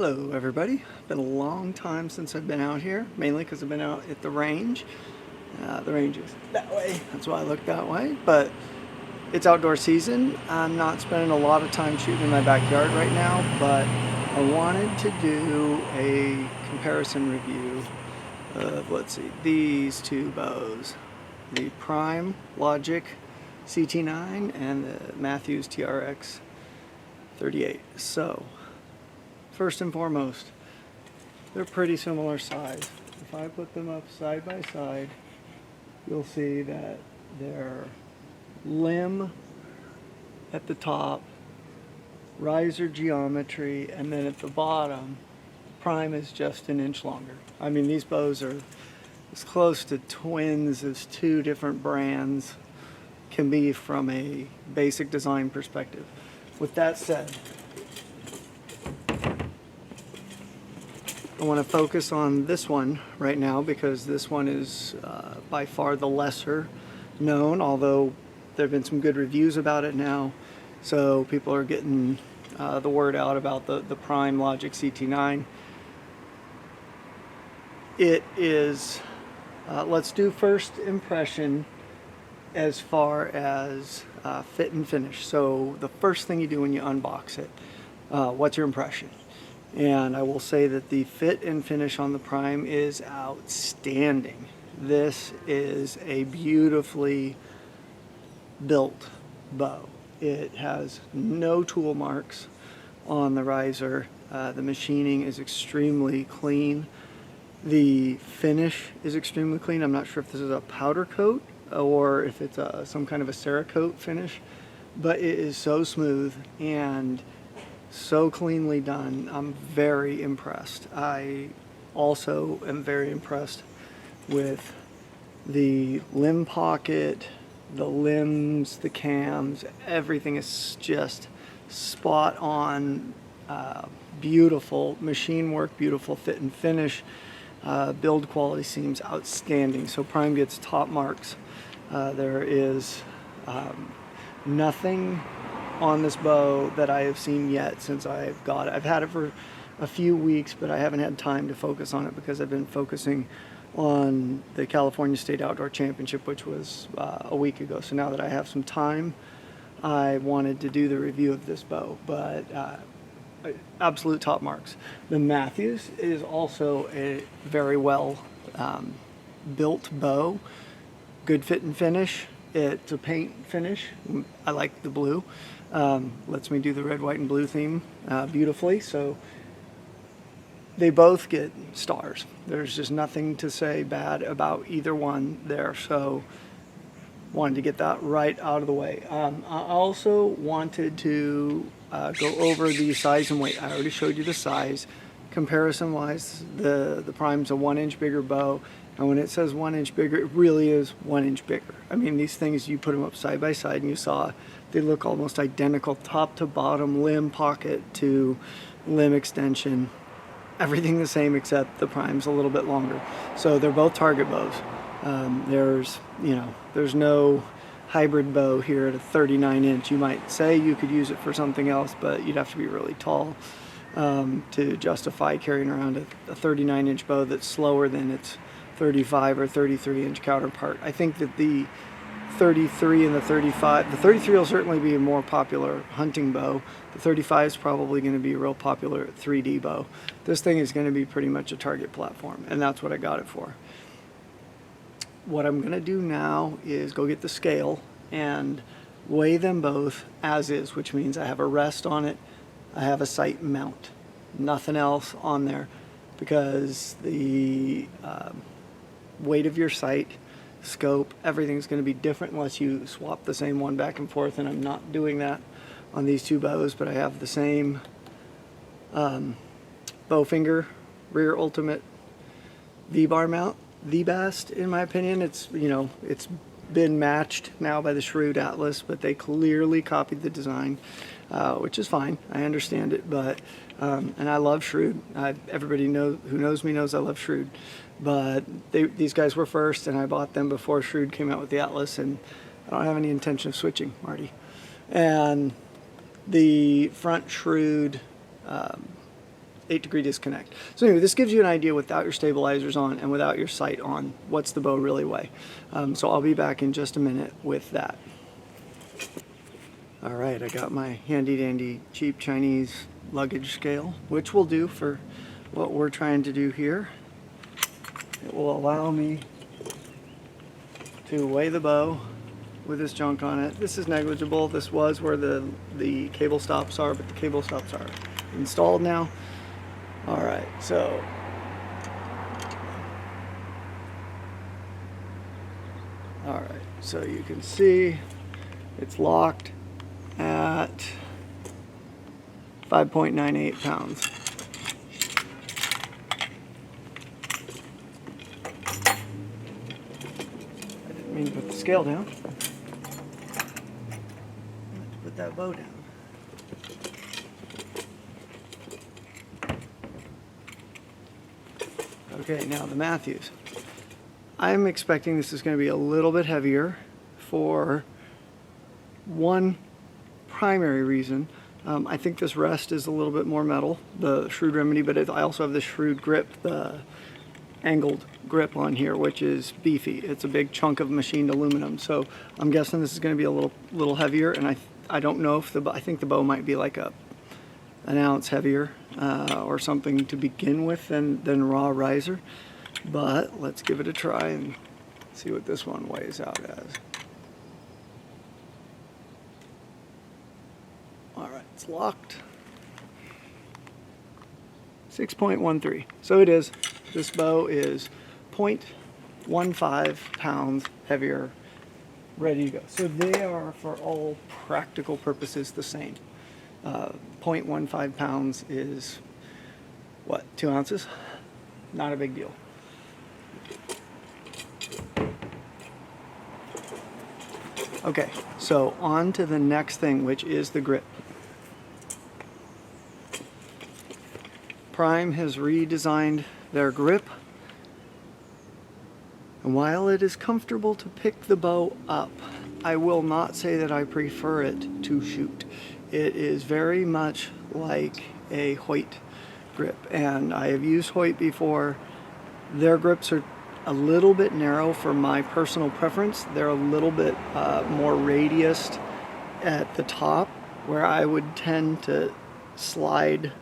Hello everybody. Been a long time since I've been out here, mainly because I've been out at the range. The range is that way, that's why I look that way, but it's outdoor season. I'm not spending a lot of time shooting in my backyard right now, but I wanted to do a comparison review of, let's see, these two bows. The Prime Logic CT9 and the Mathews TRX 38. So, first and foremost, they're pretty similar size. If I put them up side by side, you'll see that their limb at the top, riser geometry, and then at the bottom, Prime is just an inch longer. I mean, these bows are as close to twins as two different brands can be from a basic design perspective. With that said, I want to focus on this one right now because this one is by far the lesser known, although there have been some good reviews about it now. So people are getting the word out about the Prime Logic CT9. It is, let's do first impression as far as fit and finish. So the first thing you do when you unbox it, what's your impression? And I will say that the fit and finish on the Prime is outstanding. This is a beautifully built bow. It has no tool marks on the riser. The machining is extremely clean. The finish is extremely clean. I'm not sure if this is a powder coat or if it's some kind of a Cerakote finish, but it is so smooth and so cleanly done. I'm very impressed. I also am very impressed with the limb pocket, the limbs, the cams. Everything is just spot on. Beautiful machine work, beautiful fit and finish. Build quality seems outstanding. So Prime gets top marks. There is nothing on this bow that I have seen yet since I've got it. I've had it for a few weeks, but I haven't had time to focus on it because I've been focusing on the California State Outdoor Championship, which was a week ago. So now that I have some time, I wanted to do the review of this bow, but absolute top marks. The Mathews is also a very well built bow, good fit and finish. It's a paint finish. I like the blue. Lets me do the red, white, and blue theme beautifully. So they both get stars. There's just nothing to say bad about either one there. So wanted to get that right out of the way. I also wanted to go over the size and weight. I already showed you the size. Comparison wise, the Prime's a 1 inch bigger bow. And when it says 1 inch bigger, it really is 1 inch bigger. I mean, these things, you put them up side by side and you saw they look almost identical, top to bottom, limb pocket to limb extension. Everything the same except the Prime's a little bit longer. So they're both target bows. There's no hybrid bow here at a 39 inch. You might say you could use it for something else, but you'd have to be really tall to justify carrying around a 39 inch bow that's slower than its 35 or 33 inch counterpart. I think that the 33 and the 33 will certainly be a more popular hunting bow. The 35 is probably going to be a real popular 3D bow. This thing is going to be pretty much a target platform, and that's what I got it for. What I'm going to do now is go get the scale and weigh them both as is, which means I have a rest on it, I have a sight mount, nothing else on there, because the weight of your sight, scope, everything's going to be different unless you swap the same one back and forth, and I'm not doing that on these two bows, but I have the same bow finger rear ultimate V-bar mount, the best in my opinion. It's been matched now by the Shrewd Atlas, but they clearly copied the design, which is fine. I understand it, but and I love Shrewd. Everybody who knows me knows I love Shrewd, but these guys were first, and I bought them before Shrewd came out with the Atlas, and I don't have any intention of switching, Marty. And the front Shrewd 8-degree disconnect. So anyway, this gives you an idea without your stabilizers on and without your sight on, what's the bow really weigh. So I'll be back in just a minute with that. All right, I got my handy dandy cheap Chinese luggage scale, which will do for what we're trying to do here. It will allow me to weigh the bow with this junk on it. This is negligible. This was where the cable stops are, but the cable stops are installed now. All right, so you can see it's locked at 5.98 pounds. I didn't mean to put the scale down. Put that bow down. Okay, now the Mathews. I'm expecting this is going to be a little bit heavier for one primary reason. I think this rest is a little bit more metal, the Shrewd Remedy, but I also have the Shrewd grip, the angled grip on here, which is beefy. It's a big chunk of machined aluminum, so I'm guessing this is going to be a little heavier, and I don't know if I think the bow might be like an ounce heavier or something to begin with than raw riser, but let's give it a try and see what this one weighs out as. All right, it's locked. 6.13. So it is. This bow is 0.15 pounds heavier, ready to go. So they are, for all practical purposes, the same. 0.15 pounds is, what, 2 ounces? Not a big deal. Okay, so on to the next thing, which is the grip. Prime has redesigned their grip, and while it is comfortable to pick the bow up, I will not say that I prefer it to shoot. It is very much like a Hoyt grip, and I have used Hoyt before. Their grips are a little bit narrow for my personal preference. They're a little bit more radiused at the top, where I would tend to slide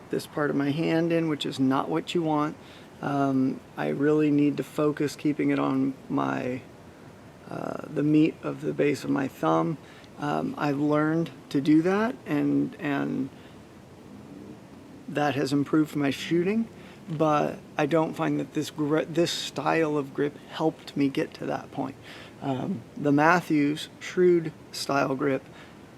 this part of my hand in, which is not what you want. I really need to focus keeping it on my the meat of the base of my thumb. I've learned to do that, and that has improved my shooting, but I don't find that this style of grip helped me get to that point. The Mathews Shrewd style grip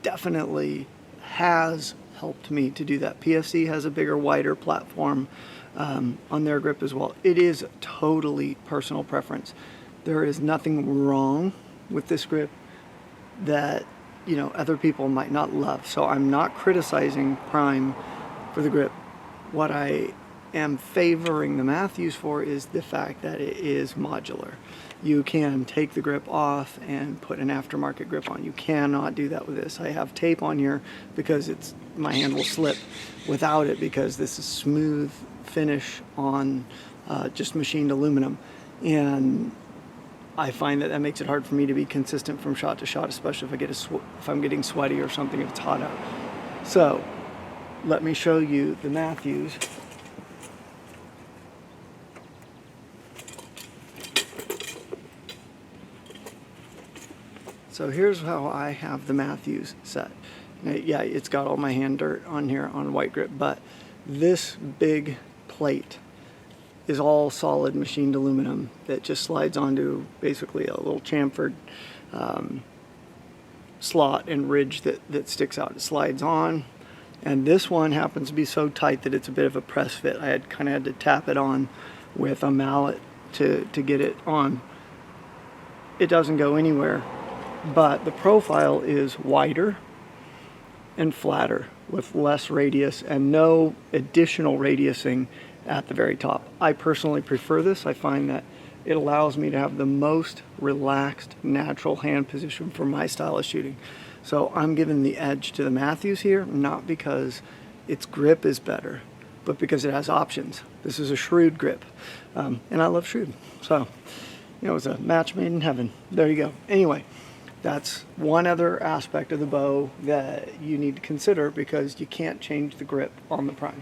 definitely has helped me to do that. PFC has a bigger, wider platform on their grip as well. It is totally personal preference. There is nothing wrong with this grip that, you know, other people might not love. So I'm not criticizing Prime for the grip. What I am favoring the Mathews for is the fact that it is modular. You can take the grip off and put an aftermarket grip on. You cannot do that with this. I have tape on here because my hand will slip without it, because this is smooth finish on just machined aluminum, and I find that makes it hard for me to be consistent from shot to shot, especially if I'm getting sweaty or something, if it's hot out. So let me show you the Mathews. So here's how I have the Mathews set. Yeah, it's got all my hand dirt on here on white grip, but this big plate is all solid machined aluminum that just slides onto basically a little chamfered slot and ridge that sticks out. It slides on, and this one happens to be so tight that it's a bit of a press fit. I kind of had to tap it on with a mallet to get it on. It doesn't go anywhere, but the profile is wider and flatter with less radius and no additional radiusing at the very top. I personally prefer this. I find that it allows me to have the most relaxed, natural hand position for my style of shooting. So I'm giving the edge to the Mathews here, not because its grip is better, but because it has options. This is a shrewd grip, and I love shrewd. So, you know, it was a match made in heaven. There you go. Anyway, that's one other aspect of the bow that you need to consider, because you can't change the grip on the prime.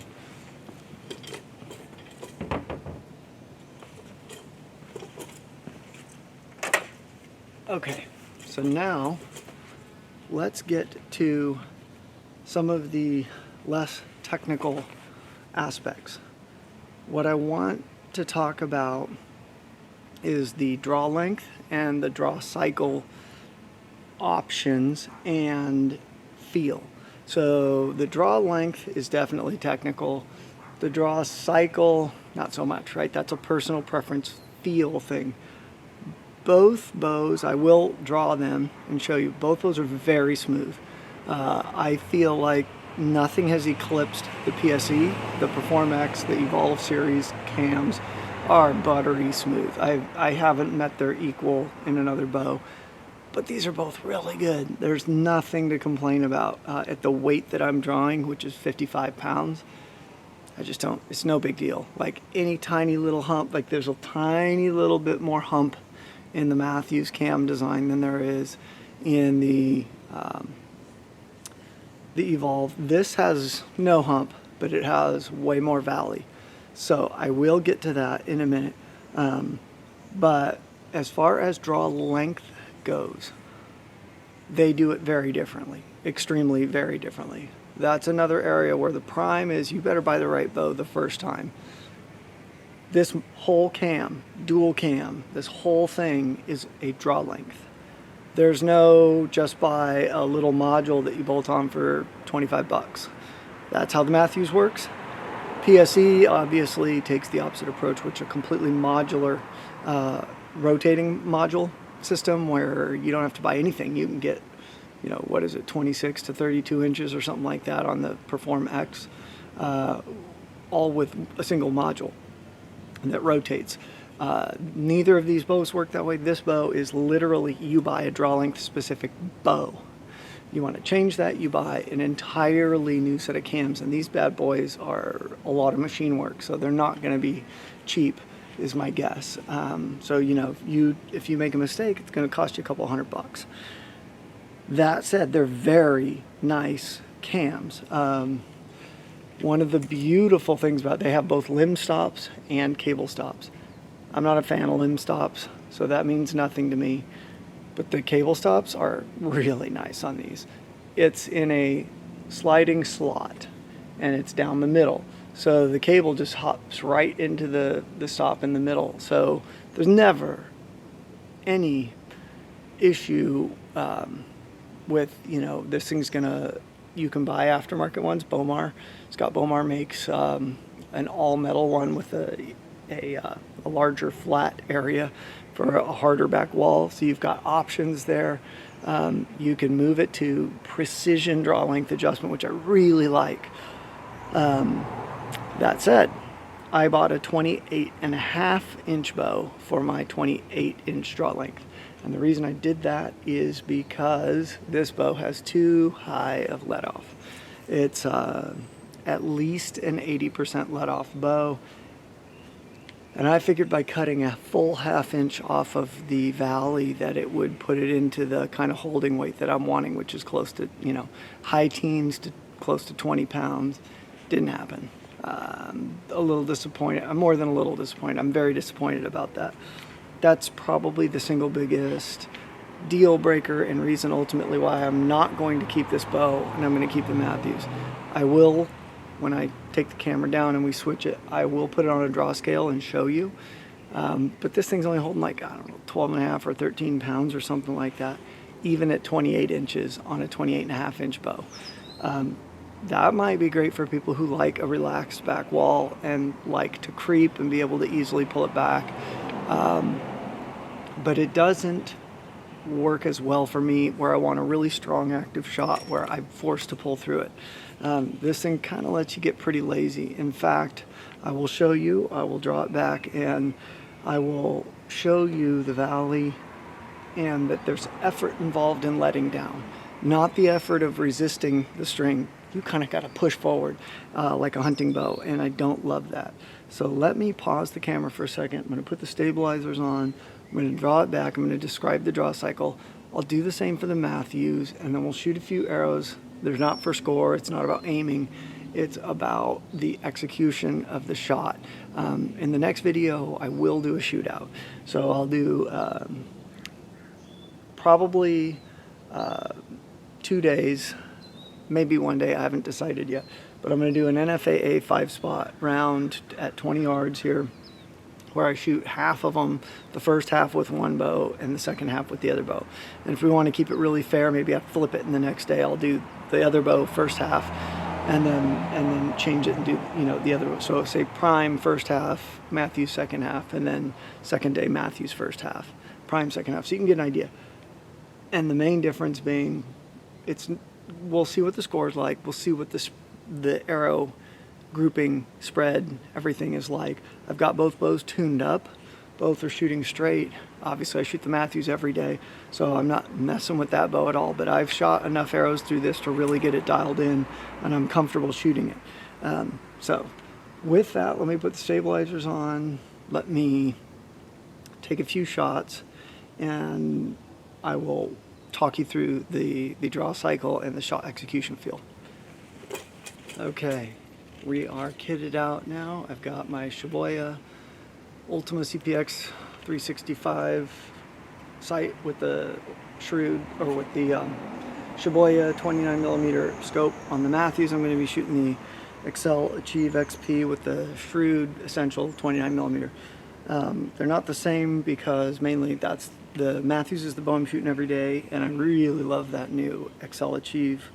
Okay, so now let's get to some of the less technical aspects. What I want to talk about is the draw length and the draw cycle options and feel. So the draw length is definitely technical. The draw cycle, not so much, right? That's a personal preference feel thing. Both bows, I will draw them and show you, both those are very smooth. I feel like nothing has eclipsed the PSE. The Perform X, the Evolve series cams are buttery smooth. I haven't met their equal in another bow, but these are both really good. There's nothing to complain about. At the weight that I'm drawing, which is 55 pounds, I just don't, it's no big deal. Like any tiny little hump, like there's a tiny little bit more hump in the Mathews cam design than there is in the Evolve. This has no hump, but it has way more valley. So I will get to that in a minute. But as far as draw length goes, they do it very differently, extremely very differently. That's another area where the prime is, you better buy the right bow the first time. This whole cam, dual cam, this whole thing is a draw length. There's no just buy a little module that you bolt on for 25 bucks. That's how the Mathews works. PSE obviously takes the opposite approach, which is a completely modular rotating module system where you don't have to buy anything. You can get, you know, what is it, 26 to 32 inches or something like that on the Perform X, all with a single module that rotates. Neither of these bows work that way. This bow is literally, you buy a draw length specific bow. You want to change that, you buy an entirely new set of cams, and these bad boys are a lot of machine work, so they're not going to be cheap, is my guess. So, you know, if you make a mistake, it's going to cost you a couple $100. That said, they're very nice cams. One of the beautiful things about it, they have both limb stops and cable stops. I'm not a fan of limb stops, so that means nothing to me. But the cable stops are really nice on these. It's in a sliding slot, and it's down the middle. So the cable just hops right into the stop in the middle. So there's never any issue with, you know, this thing's gonna, you can buy aftermarket ones. Bomar, Scott Bomar makes an all metal one with a larger flat area for a harder back wall. So you've got options there. You can move it to precision draw length adjustment, which I really like. That said, I bought a 28.5 inch bow for my 28 inch draw length. And the reason I did that is because this bow has too high of let off. It's at least an 80% let off bow. And I figured by cutting a full ½ inch off of the valley that it would put it into the kind of holding weight that I'm wanting, which is close to, you know, high teens to close to 20 pounds. Didn't happen. A little disappointed. I'm more than a little disappointed. I'm very disappointed about that. That's probably the single biggest deal breaker and reason ultimately why I'm not going to keep this bow and I'm going to keep the Mathews. I will, when I take the camera down and we switch it, I will put it on a draw scale and show you. But this thing's only holding like, I don't know, 12.5 or 13 pounds or something like that, even at 28 inches on a 28.5 inch bow. That might be great for people who like a relaxed back wall and like to creep and be able to easily pull it back. But it doesn't work as well for me where I want a really strong active shot where I'm forced to pull through it. This thing kind of lets you get pretty lazy. In fact, I will show you, I will draw it back and I will show you the valley and that there's effort involved in letting down. not the effort of resisting the string. You kind of got to push forward like a hunting bow, and I don't love that. So let me pause the camera for a second. I'm going to put the stabilizers on. I'm going to draw it back. I'm going to describe the draw cycle. I'll do the same for the Mathews, and then we'll shoot a few arrows. They're not for score. It's not about aiming. It's about the execution of the shot. In the next video, I will do a shootout. So I'll do probably 2 days, maybe 1 day. I haven't decided yet. But I'm going to do an NFAA 5-spot round at 20 yards here, where I shoot half of them, the first half with one bow and the second half with the other bow. And if we want to keep it really fair, maybe I flip it, and the next day I'll do the other bow first half, and then change it and do, you know, the other bow. So say prime first half, Mathews second half, and then second day Mathews first half, prime second half. So you can get an idea. And the main difference being, we'll see what the score is like. We'll see what the arrow grouping, spread, everything is like. I've got both bows tuned up. Both are shooting straight. Obviously I shoot the Mathews every day, so I'm not messing with that bow at all, but I've shot enough arrows through this to really get it dialed in, and I'm comfortable shooting it. So with that, let me put the stabilizers on. Let me take a few shots, and I will talk you through the draw cycle and the shot execution feel. Okay. We are kitted out now. I've got my Shibuya Ultima CPX 365 sight with the Shrewd, or with the Shibuya 29mm scope. On the Mathews, I'm going to be shooting the Excel Achieve XP with the Shrewd Essential 29mm. They're not the same because mainly the Mathews is the bow I'm shooting every day, and I really love that new Excel Achieve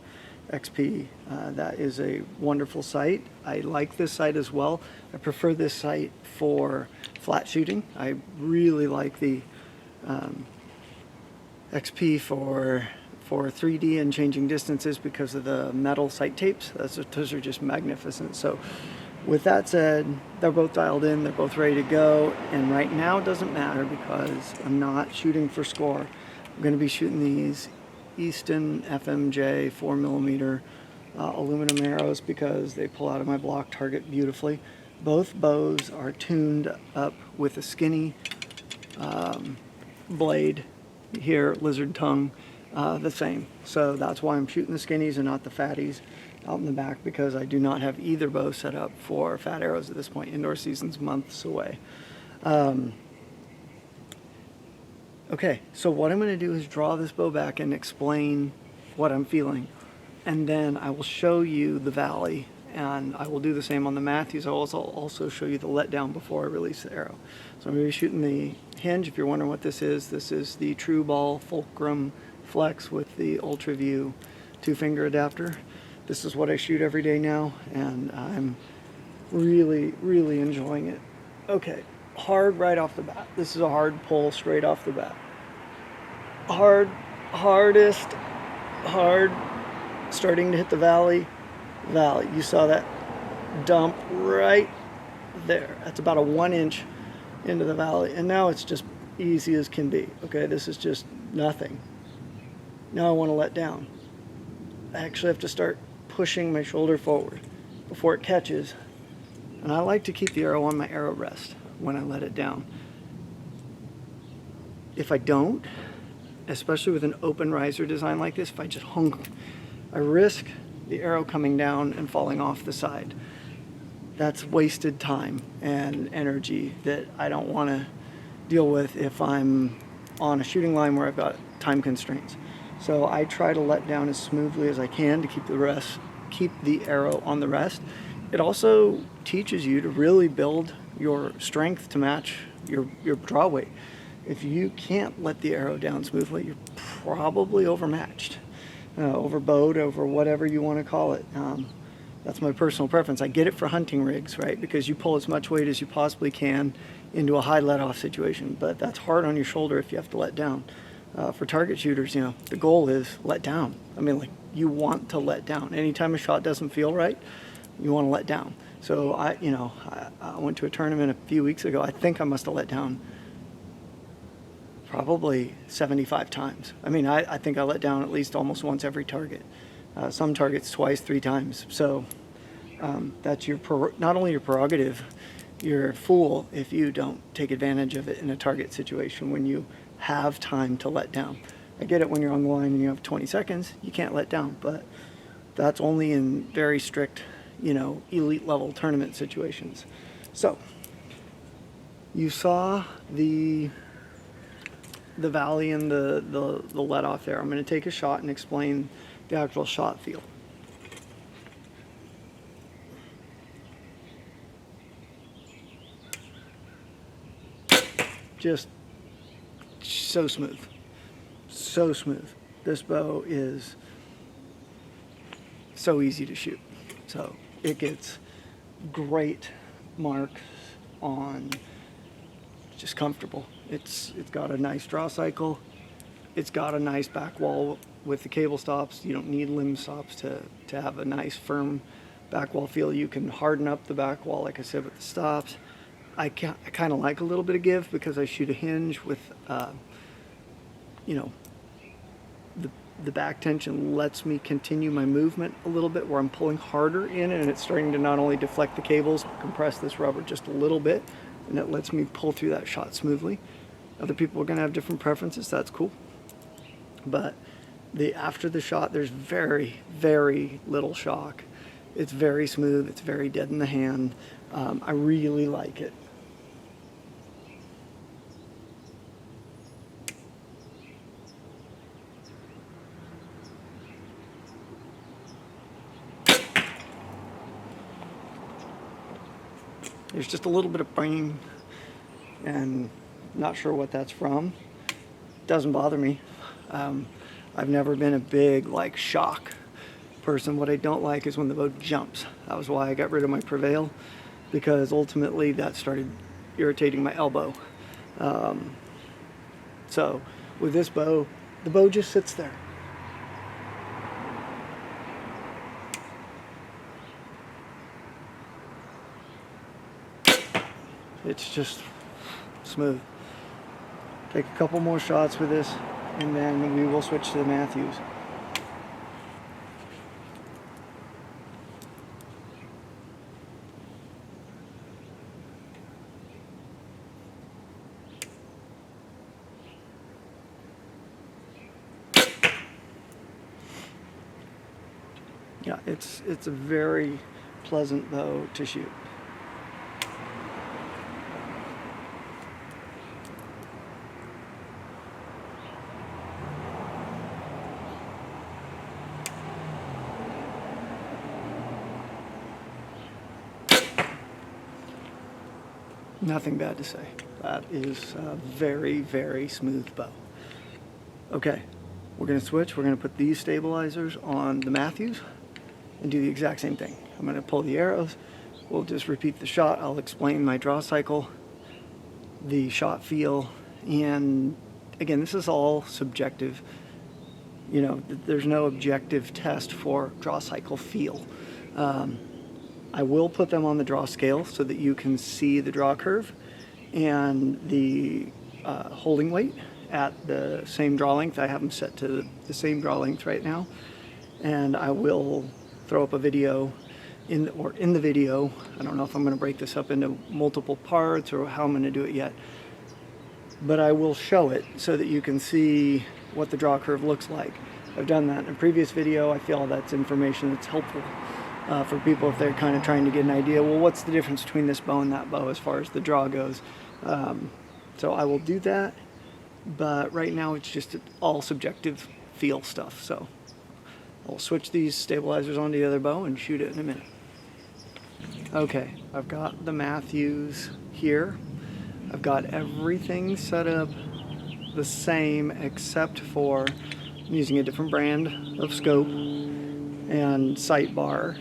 XP. That is a wonderful sight. I like this sight as well. I prefer this sight for flat shooting. I really like the XP for 3D and changing distances because of the metal sight tapes. Those are just magnificent. So with that said, they're both dialed in, they're both ready to go, and right now it doesn't matter because I'm not shooting for score. I'm going to be shooting these Easton FMJ 4mm aluminum arrows because they pull out of my block target beautifully. Both bows are tuned up with a skinny blade here, lizard tongue, the same. So that's why I'm shooting the skinnies and not the fatties out in the back, because I do not have either bow set up for fat arrows at this point. Indoor season's months away. Okay, so what I'm going to do is draw this bow back and explain what I'm feeling, and then I will show you the valley, and I will do the same on the Mathews. I'll also show you the letdown before I release the arrow. So I'm going to be shooting the hinge. If you're wondering what this is the True Ball Fulcrum Flex with the Ultra View 2-finger adapter. This is what I shoot every day now, and I'm really, really enjoying it. Okay. Hard right off the bat. This is a hard pull straight off the bat. Hard, starting to hit the valley. You saw that dump right there. That's about a 1 inch into the valley, and now it's just easy as can be. Okay, this is just nothing. Now I want to let down. I actually have to start pushing my shoulder forward before it catches, and I like to keep the arrow on my arrow rest when I let it down. If I don't, especially with an open riser design like this, if I just hung, I risk the arrow coming down and falling off the side. That's wasted time and energy that I don't want to deal with if I'm on a shooting line where I've got time constraints. So I try to let down as smoothly as I can to keep the arrow on the rest. It also teaches you to really build your strength to match your draw weight. If you can't let the arrow down smoothly, you're probably overmatched, overbowed, over whatever you want to call it. That's my personal preference. I get it for hunting rigs, right? Because you pull as much weight as you possibly can into a high let-off situation, but that's hard on your shoulder if you have to let down. For target shooters, the goal is let down. I mean, like, you want to let down. Anytime a shot doesn't feel right, you want to let down. So I went to a tournament a few weeks ago. I think I must have let down probably 75 times. I mean, I think I let down at least almost once every target. Some targets twice, 3 times. So that's not only your prerogative, you're a fool if you don't take advantage of it in a target situation when you have time to let down. I get it when you're on the line and you have 20 seconds, you can't let down, but that's only in very strict, elite level tournament situations. So you saw the valley and the let off there. I'm going to take a shot and explain the actual shot feel. Just so smooth, so smooth. This bow is so easy to shoot. So it gets great marks on, just comfortable. It's got a nice draw cycle. It's got a nice back wall with the cable stops. You don't need limb stops to have a nice firm back wall feel. You can harden up the back wall, like I said, with the stops. I kind of like a little bit of give because I shoot a hinge with, the back tension lets me continue my movement a little bit where I'm pulling harder in, and it's starting to not only deflect the cables, compress this rubber just a little bit, and it lets me pull through that shot smoothly. Other people are going to have different preferences. That's cool. But after the shot, there's very, very little shock. It's very smooth. It's very dead in the hand. I really like it. There's just a little bit of bang, and not sure what that's from. Doesn't bother me. I've never been a big shock person. What I don't like is when the bow jumps. That was why I got rid of my Prevail, because ultimately that started irritating my elbow. So with this bow, the bow just sits there. It's just smooth. Take a couple more shots with this, and then we will switch to the Mathews. Yeah, it's a very pleasant bow to shoot. Nothing bad to say. That is a very, very smooth bow. Okay, we're going to switch. We're going to put these stabilizers on the Mathews and do the exact same thing. I'm going to pull the arrows. We'll just repeat the shot. I'll explain my draw cycle, the shot feel, and again, this is all subjective. There's no objective test for draw cycle feel. I will put them on the draw scale so that you can see the draw curve and the holding weight at the same draw length. I have them set to the same draw length right now, and I will throw up a video in the video. I don't know if I'm going to break this up into multiple parts or how I'm going to do it yet, but I will show it so that you can see what the draw curve looks like. I've done that in a previous video. I feel that's information that's helpful for people if they're kind of trying to get an idea, well, what's the difference between this bow and that bow as far as the draw goes. So I will do that, but right now it's just all subjective feel stuff. So I'll switch these stabilizers onto the other bow and shoot it in a minute. Okay, I've got the Mathews here. I've got everything set up the same except for I'm using a different brand of scope and sight bar.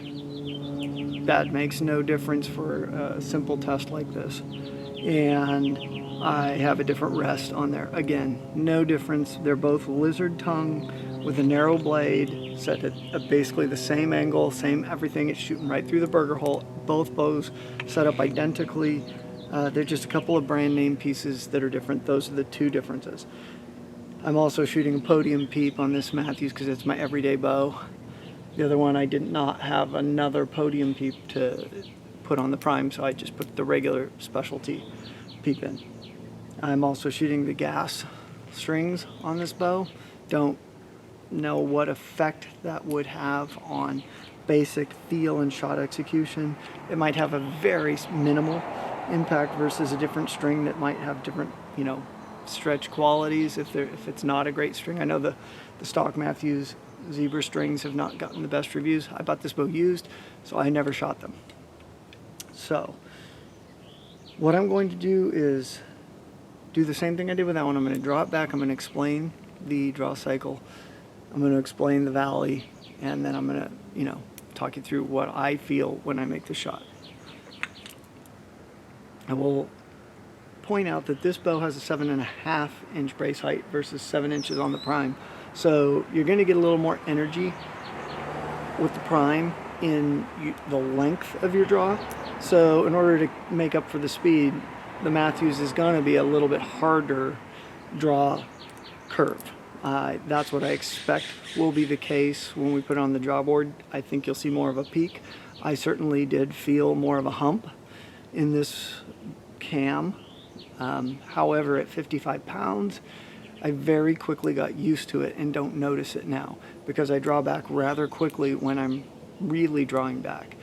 That makes no difference for a simple test like this. And I have a different rest on there. Again, no difference. They're both lizard tongue with a narrow blade set at basically the same angle, same everything. It's shooting right through the burger hole. Both bows set up identically. They're just a couple of brand name pieces that are different. Those are the two differences. I'm also shooting a podium peep on this Mathews because it's my everyday bow. The other one I did not have another podium peep to put on the prime, so I just put the regular specialty peep in. I'm also shooting the gas strings on this bow. Don't know what effect that would have on basic feel and shot execution. It might have a very minimal impact versus a different string that might have different, you know, stretch qualities if it's not a great string. I know the stock Mathews zebra strings have not gotten the best reviews. I bought this bow used, so I never shot them. So what I'm going to do is do the same thing I did with that one. I'm going to draw it back. I'm going to explain the draw cycle. I'm going to explain the valley, and then I'm going to, you know, talk you through what I feel when I make the shot. I will point out that this bow has a 7.5 inch brace height versus 7 inches on the prime. So you're going to get a little more energy with the prime in the length of your draw. So in order to make up for the speed, the Mathews is going to be a little bit harder draw curve. That's what I expect will be the case when we put it on the draw board. I think you'll see more of a peak. I certainly did feel more of a hump in this cam. However, at 55 pounds, I very quickly got used to it and don't notice it now because I draw back rather quickly when I'm really drawing back.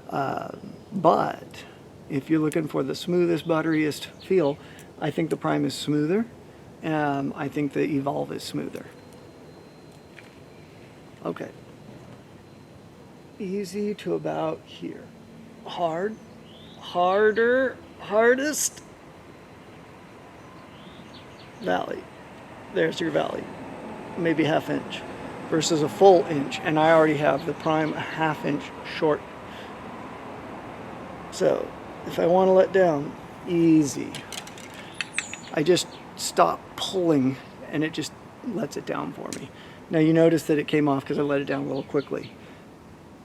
But if you're looking for the smoothest, butteriest feel, I think the prime is smoother. I think the Evolve is smoother. Okay. Easy to about here. Hard, harder, hardest. Valley. There's your valley. Maybe ½ inch versus a full inch, and I already have the prime a ½ inch short. So if I want to let down, easy. I just stop pulling and it just lets it down for me. Now you notice that it came off because I let it down a little quickly.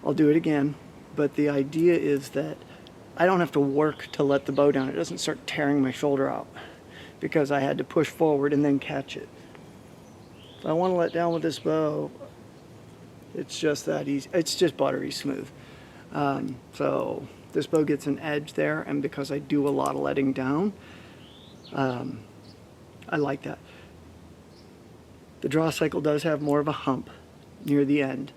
I'll do it again, but the idea is that I don't have to work to let the bow down. It doesn't start tearing my shoulder out because I had to push forward and then catch it. If I want to let down with this bow, it's just that easy. It's just buttery smooth. So this bow gets an edge there, and because I do a lot of letting down, I like that. The draw cycle does have more of a hump near the end.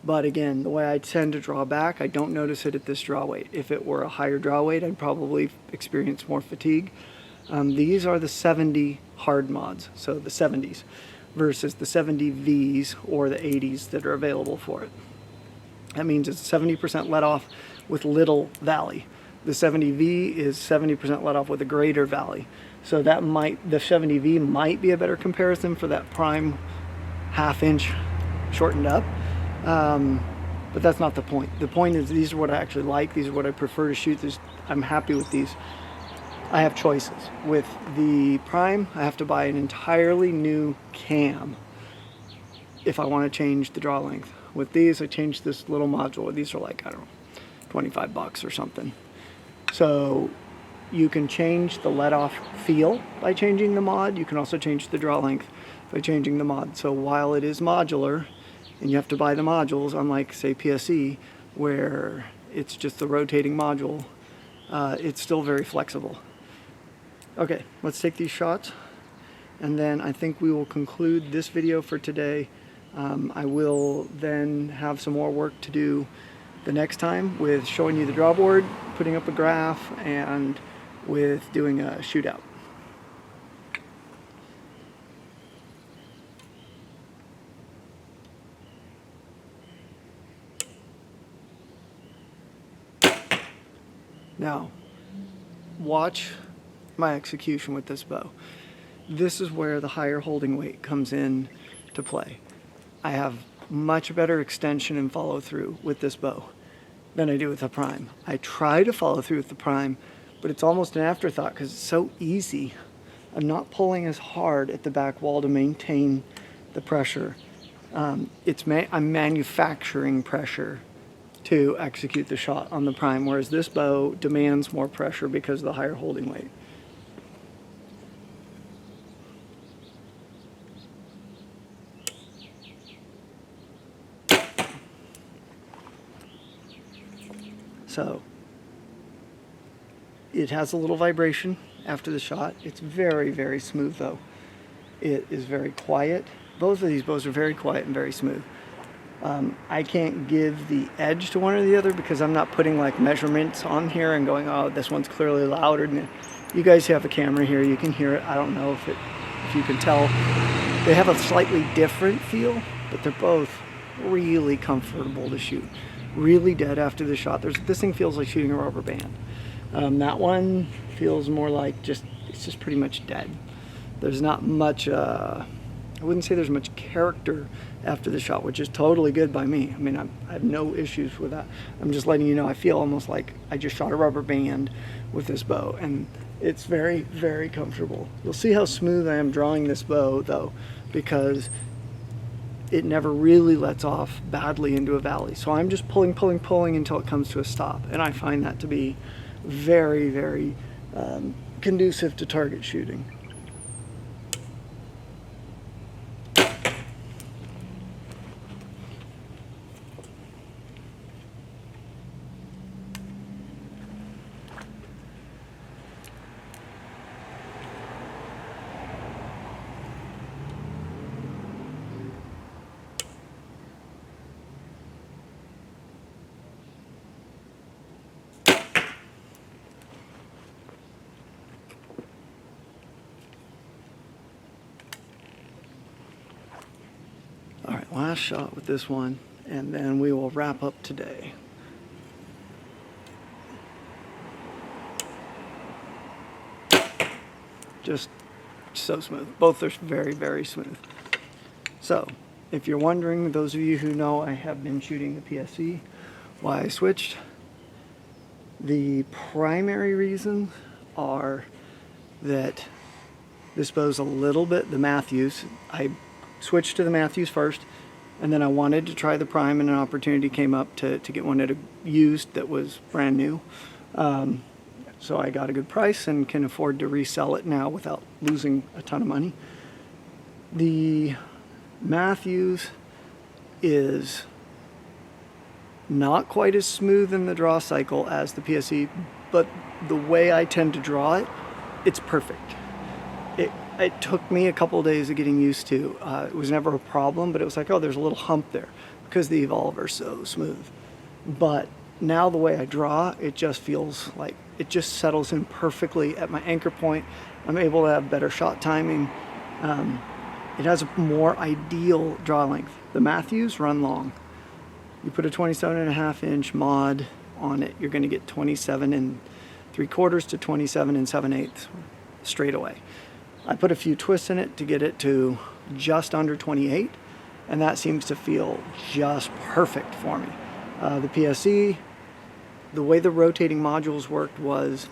But again, the way I tend to draw back, I don't notice it at this draw weight. If it were a higher draw weight, I'd probably experience more fatigue. These are the 70 hard mods, so the 70s, versus the 70 Vs or the 80s that are available for it. That means it's 70% let off with little valley. The 70V is 70% let off with a greater valley. So that the 70V might be a better comparison for that prime ½ inch shortened up. But that's not the point. The point is these are what I actually like. These are what I prefer to shoot. I'm happy with these. I have choices. With the prime, I have to buy an entirely new cam if I want to change the draw length. With these, I changed this little module. These are like, I don't know, 25 bucks or something. So you can change the let-off feel by changing the mod. You can also change the draw length by changing the mod. So while it is modular, and you have to buy the modules, unlike, say, PSE, where it's just the rotating module, it's still very flexible. Okay, let's take these shots, and then I think we will conclude this video for today. I will then have some more work to do the next time with showing you the draw board, putting up a graph, and with doing a shootout. Now, watch my execution with this bow. This is where the higher holding weight comes in to play. I have much better extension and follow through with this bow than I do with the prime. I try to follow through with the prime, but it's almost an afterthought because it's so easy. I'm not pulling as hard at the back wall to maintain the pressure. I'm manufacturing pressure to execute the shot on the prime, whereas this bow demands more pressure because of the higher holding weight. So it has a little vibration after the shot. It's very, very smooth though. It is very quiet. Both of these bows are very quiet and very smooth. I can't give the edge to one or the other because I'm not putting like measurements on here and going, oh, this one's clearly louder than it. You guys have a camera here, you can hear it. I don't know if you can tell. They have a slightly different feel, but they're both really comfortable to shoot. Really dead after the shot. This thing feels like shooting a rubber band. That one feels more like it's just pretty much dead. There's not much, I wouldn't say there's much character after the shot, which is totally good by me. I mean, I have no issues with that. I'm just letting you know, I feel almost like I just shot a rubber band with this bow, and it's very, very comfortable. You'll see how smooth I am drawing this bow though, because it never really lets off badly into a valley. So I'm just pulling until it comes to a stop. And I find that to be very, very conducive to target shooting. All right, last shot with this one, and then we will wrap up today. Just so smooth. Both are very, very smooth. So, if you're wondering, those of you who know I have been shooting the PSE, why I switched, the primary reasons are that this bow's a little bit, the Mathews, I switched to the Mathews first, and then I wanted to try the prime, and an opportunity came up to get one at a used that was brand new. So I got a good price and can afford to resell it now without losing a ton of money. The Mathews is not quite as smooth in the draw cycle as the PSE, but the way I tend to draw it, it's perfect. It took me a couple of days of getting used to. It was never a problem, but it was like, oh, there's a little hump there because the Evolver's so smooth. But now the way I draw, it just feels like it just settles in perfectly at my anchor point. I'm able to have better shot timing. It has a more ideal draw length. The Mathews run long. You put a 27.5-inch mod on it, you're going to get 27 3/4 to 27 7/8 straight away. I put a few twists in it to get it to just under 28, and that seems to feel just perfect for me. The PSE, the way the rotating modules worked was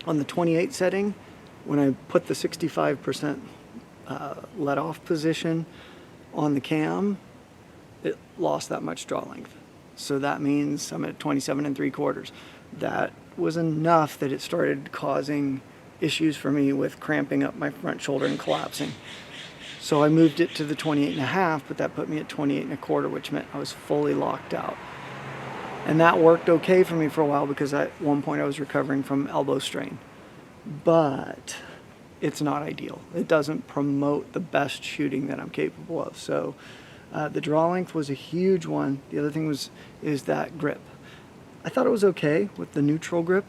on the 28 setting, when I put the 65% let off position on the cam, it lost that much draw length. So that means I'm at 27 3/4. That was enough that it started causing issues for me with cramping up my front shoulder and collapsing. So I moved it to the 28.5, but that put me at 28 1/4, which meant I was fully locked out. And that worked okay for me for a while because at one point I was recovering from elbow strain. But it's not ideal. It doesn't promote the best shooting that I'm capable of. So the draw length was a huge one. The other thing is that grip. I thought it was okay with the neutral grip.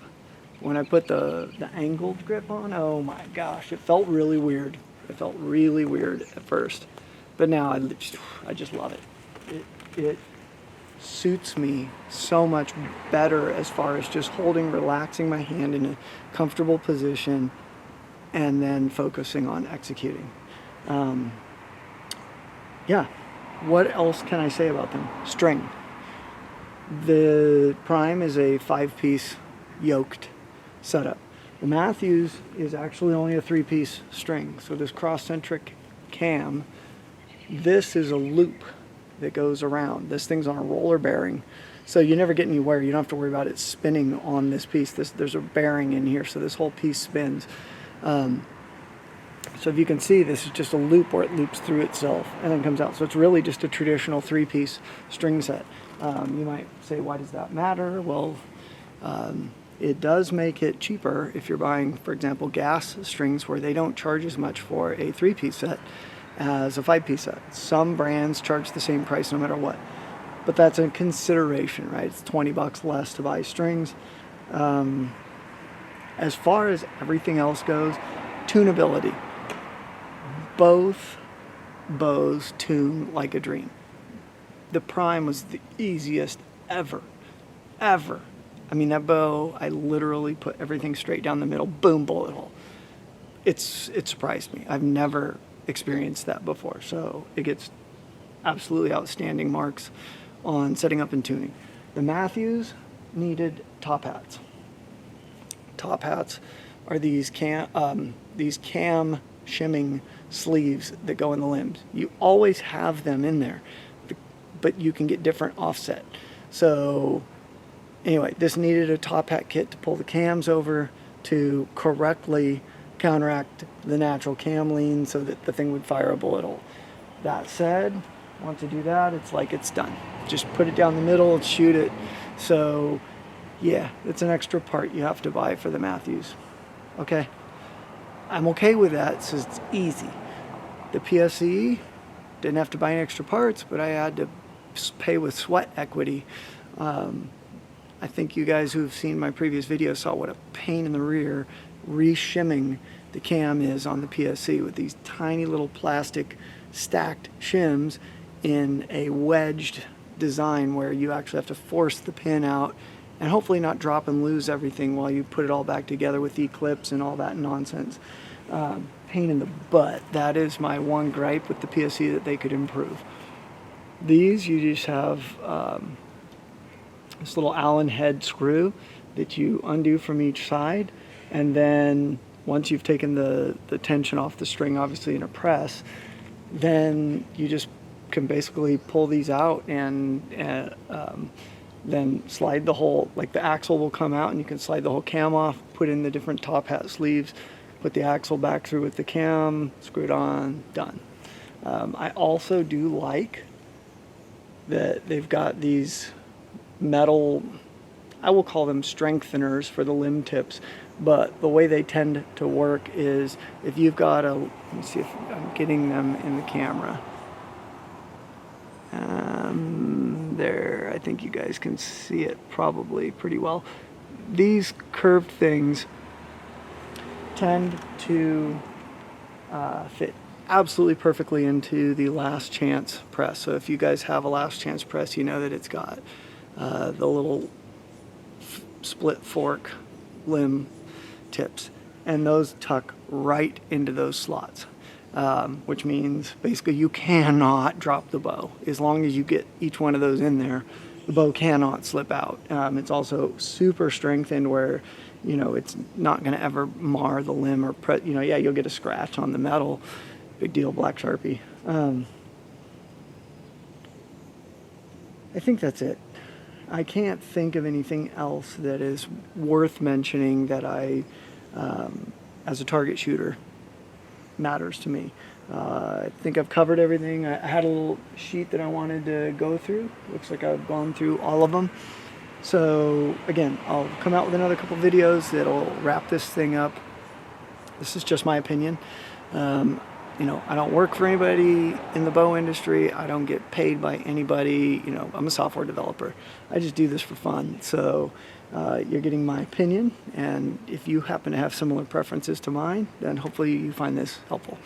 When I put the angled grip on, oh my gosh, it felt really weird. It felt really weird at first, but now I just love it. It suits me so much better as far as just relaxing my hand in a comfortable position and then focusing on executing. Yeah, what else can I say about them? String. The Prime is a 5-piece yoked setup. The Mathews is actually only a 3-piece string. So this cross-centric cam, this is a loop. that goes around. This thing's on a roller bearing, so you never get any wear. You don't have to worry about it spinning on this piece. There's a bearing in here, so this whole piece spins. So if you can see, this is just a loop where it loops through itself and then comes out. So it's really just a traditional 3-piece string set. You might say, why does that matter? Well, it does make it cheaper if you're buying, for example, gas strings, where they don't charge as much for a 3-piece set as a 5-piece set. Some brands charge the same price no matter what, but that's a consideration, right? It's 20 bucks less to buy strings. As far as everything else goes, tunability. Both bows tune like a dream. The Prime was the easiest ever. I mean, that bow, I literally put everything straight down the middle, boom, bullet hole. It surprised me. I've never experienced that before, so it gets absolutely outstanding marks on setting up and tuning. The Mathews needed top hats. Top hats are these cam shimming sleeves that go in the limbs. You always have them in there, but you can get different offset. So anyway, this needed a top hat kit to pull the cams over to correctly counteract the natural cam lean so that the thing would fire a bullet hole. That said, once you do that, it's like it's done. Just put it down the middle and shoot it. So yeah, it's an extra part you have to buy for the Mathews. Okay, I'm okay with that since it's easy. The PSE, didn't have to buy any extra parts, but I had to pay with sweat equity. I think you guys who've seen my previous video saw what a pain in the rear re-shimming the cam is on the PSE with these tiny little plastic stacked shims in a wedged design where you actually have to force the pin out and hopefully not drop and lose everything while you put it all back together with E-clips and all that nonsense. Pain in the butt. That is my one gripe with the PSE that they could improve. These, you just have this little Allen head screw that you undo from each side, and then once you've taken the tension off the string, obviously in a press, then you just can basically pull these out and then slide the whole, like the axle will come out and you can slide the whole cam off, put in the different top hat sleeves, put the axle back through with the cam, screw it on, done. I also do like that they've got these metal, I will call them strengtheners for the limb tips, but the way they tend to work is if you've got a, let me see if I'm getting them in the camera. There, I think you guys can see it probably pretty well. These curved things tend to fit absolutely perfectly into the last chance press. So if you guys have a last chance press, you know that it's got the little split fork limb tips, and those tuck right into those slots, which means basically you cannot drop the bow. As long as you get each one of those in there, the bow cannot slip out. It's also super strengthened where, you know, it's not going to ever mar the limb or, you know, yeah, you'll get a scratch on the metal. Big deal, black Sharpie. I think that's it. I can't think of anything else that is worth mentioning that I, as a target shooter, matters to me. I think I've covered everything. I had a little sheet that I wanted to go through. Looks like I've gone through all of them. So again, I'll come out with another couple videos that'll wrap this thing up. This is just my opinion. You know, I don't work for anybody in the bow industry. I don't get paid by anybody. You know, I'm a software developer. I just do this for fun. So you're getting my opinion, and if you happen to have similar preferences to mine, then hopefully you find this helpful.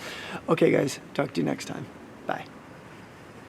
Okay guys, talk to you next time. Bye.